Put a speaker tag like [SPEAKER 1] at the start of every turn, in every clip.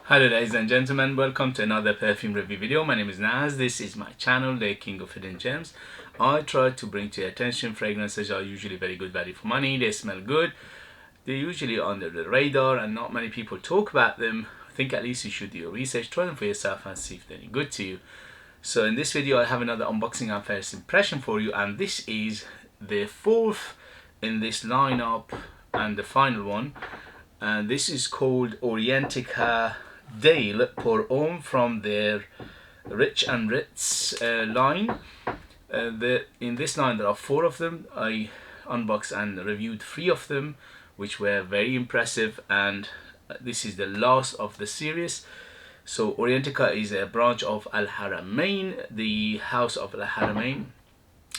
[SPEAKER 1] Hello ladies and gentlemen, welcome to another perfume review video. My name is Naz. This is my channel, the King of Hidden Gems. I try to bring to your attention fragrances are usually very good value for money. They smell good. They're usually under the radar and not many people talk about them. I think at least you should do your research, try them for yourself and see if they're any good to you. So in this video I have another unboxing and first impression for you, and this is the fourth in this lineup and the final one. And this is called Orientica Dale pour Homme from their Rich and Ritz line. In this line there are 4 of them. I unboxed and reviewed 3 of them, which were very impressive, and this is the last of the series. So Orientica is a branch of Al Haramain, the house of Al Haramain.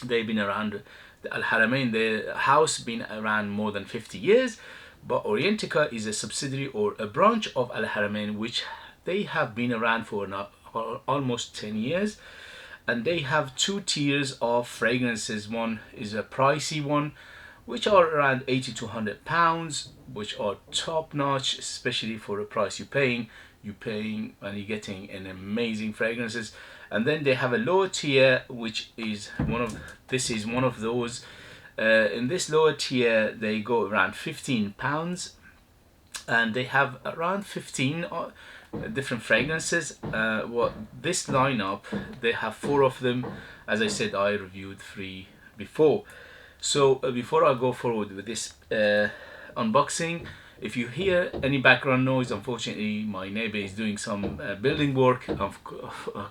[SPEAKER 1] They've been around, the Al Haramain, the house been around more than 50 years. But Orientica is a subsidiary or a branch of Al Haramain, which they have been around for almost 10 years. And they have 2 tiers of fragrances. One is a pricey one, which are around 80 to 100 pounds, which are top notch, especially for the price you're paying and you're getting an amazing fragrances. And then they have a lower tier, which is one of those. In this lower tier they go around 15 pounds, and they have around 15 different fragrances. This lineup, they have 4 of them. As I said, I reviewed 3 before. So before I go forward with this unboxing, if you hear any background noise, unfortunately my neighbor is doing some building work. I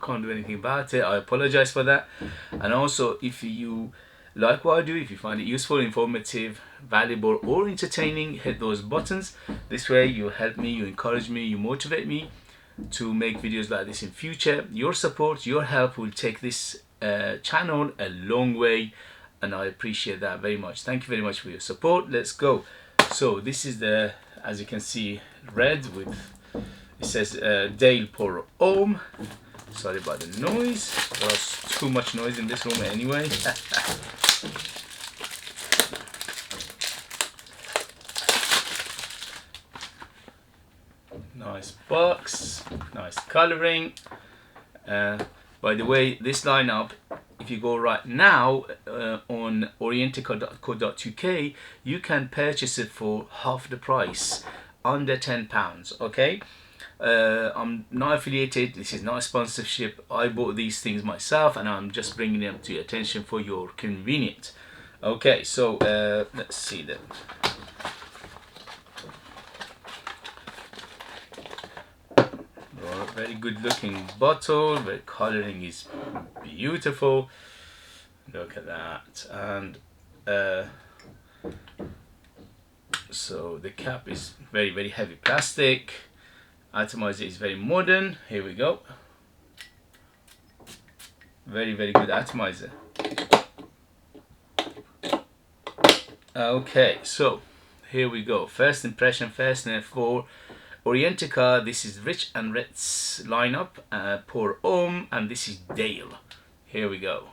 [SPEAKER 1] can't do anything about it. I apologize for that. And also, if you like what I do, if you find it useful, informative, valuable or entertaining, hit those buttons. This way you help me, you encourage me, you motivate me to make videos like this in future. Your support, your help will take this channel a long way, and I appreciate that very much. Thank you very much for your support. Let's go. So this is the, as you can see, red with, it says Dale pour Homme. Sorry about the noise. There's too much noise in this room anyway. Nice box, nice coloring. By the way, this lineup, if you go right now on orientica.co.uk, you can purchase it for half the price, under £10. Okay. I'm not affiliated, this is not a sponsorship. I bought these things myself and I'm just bringing them to your attention for your convenience. Okay, so let's see them. Very good looking bottle, the coloring is beautiful. Look at that. And so the cap is very heavy plastic. Atomizer is very modern. Here we go. Very good atomizer. Okay, so here we go. First impression, first sniff for Orientica. This is Rich and Ritz lineup, pour Homme, and this is Dale. Here we go.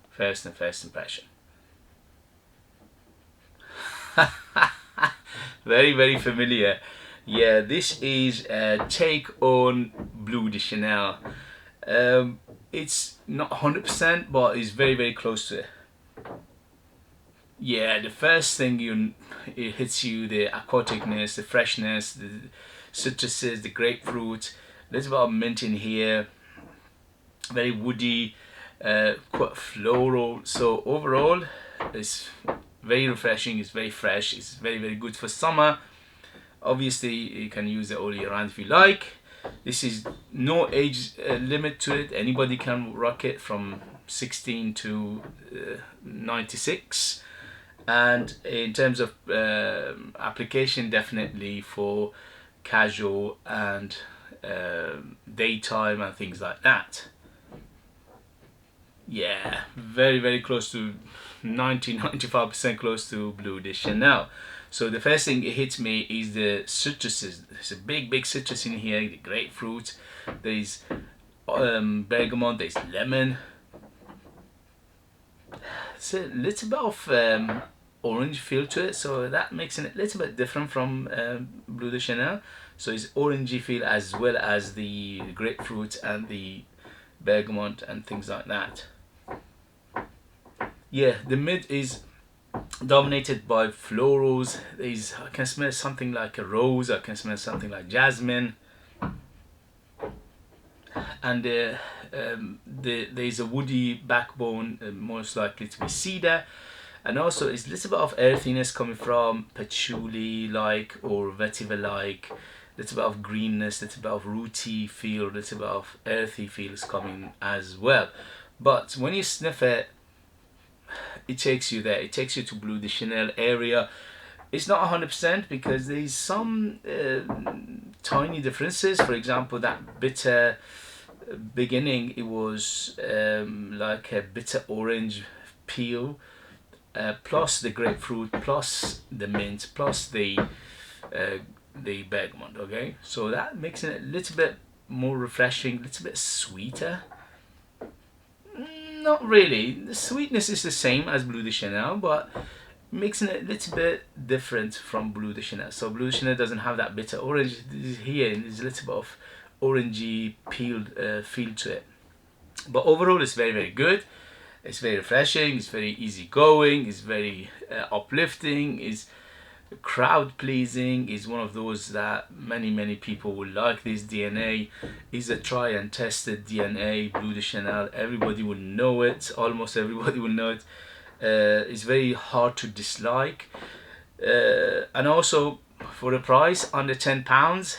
[SPEAKER 1] First impression. Very familiar. Yeah, this is a take on Bleu de Chanel. It's not 100%, but it's very close to it. Yeah, the first thing it hits you, the aquaticness, the freshness, the citruses, the grapefruit. There's about mint in here. Very woody, quite floral. So overall, it's very refreshing. It's very fresh. It's very good for summer. Obviously, you can use it all year round if you like. This is no age limit to it. Anybody can rock it from 16 to 96. And in terms of application, definitely for casual and daytime and things like that. Yeah, very close to 95% close to Bleu de Chanel. So the first thing it hits me is the citruses. There's a big citrus in here. The grapefruit, there's bergamot, there's lemon. It's a little bit of orange feel to it, so that makes it a little bit different from Bleu de Chanel. so it's orangey feel as well as the grapefruit and the bergamot and things like that. Yeah, the mid is dominated by florals. I can smell something like a rose, I can smell something like jasmine, and there's a woody backbone, most likely to be cedar, and also it's a little bit of earthiness coming from patchouli like or vetiver like, little bit of greenness, little bit of rooty feel, little bit of earthy feels coming as well. But when you sniff it, it takes you there, it takes you to Bleu de Chanel area. It's not 100% because there's some tiny differences. For example, that bitter beginning, it was like a bitter orange peel, plus the grapefruit, plus the mint, plus the bergamot. Okay, so that makes it a little bit more refreshing, a little bit sweeter. Not really, the sweetness is the same as Bleu de Chanel, but mixing it a little bit different from Bleu de Chanel. So Bleu de Chanel doesn't have that bitter orange. Here there's a little bit of orangey peeled feel to it. But overall it's very, very good. It's very refreshing, it's very easygoing, it's very uplifting, it's crowd pleasing, is one of those that many people will like. This DNA is a try and tested DNA. Bleu de Chanel, everybody will know it, almost everybody will know it. It's very hard to dislike, and also for the price under £10,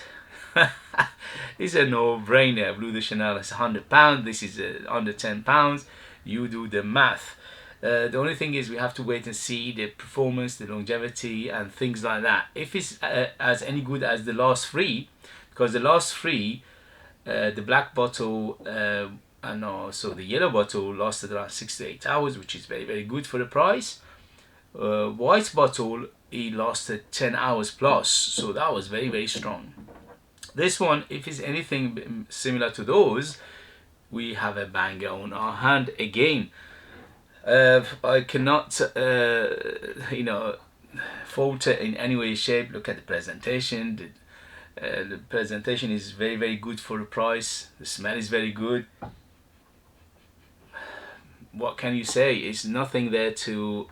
[SPEAKER 1] it's a no-brainer. Bleu de Chanel is £100, this is under £10. You do the math. The only thing is we have to wait and see the performance, the longevity and things like that, if it's as any good as the last three, because the last three, the black bottle and also the yellow bottle, lasted around 6 to 8 hours, which is very, very good for the price. White bottle, it lasted 10 hours plus, so that was very, very strong. This one, if it's anything similar to those, we have a banger on our hand again. I cannot you know, fault it in any way, shape. Look at the presentation. The presentation is very, very good for the price. The smell is very good. What can you say? It's nothing there to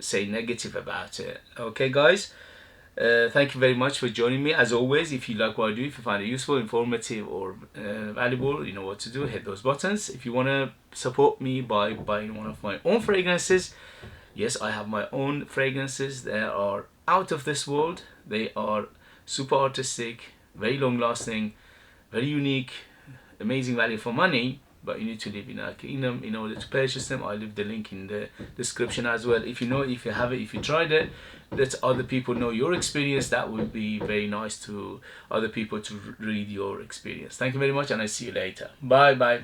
[SPEAKER 1] say negative about it. Okay guys, thank you very much for joining me. As always, if you like what I do, if you find it useful, informative or valuable, you know what to do. Hit those buttons. If you want to support me by buying one of my own fragrances, yes, I have my own fragrances. They are out of this world. They are super artistic, very long lasting, very unique, amazing value for money, but you need to live in our kingdom in order to purchase them. I'll leave the link in the description as well. If you know it, if you have it, if you tried it, let other people know your experience. That would be very nice to other people to read your experience. Thank you very much, and I see you later. Bye.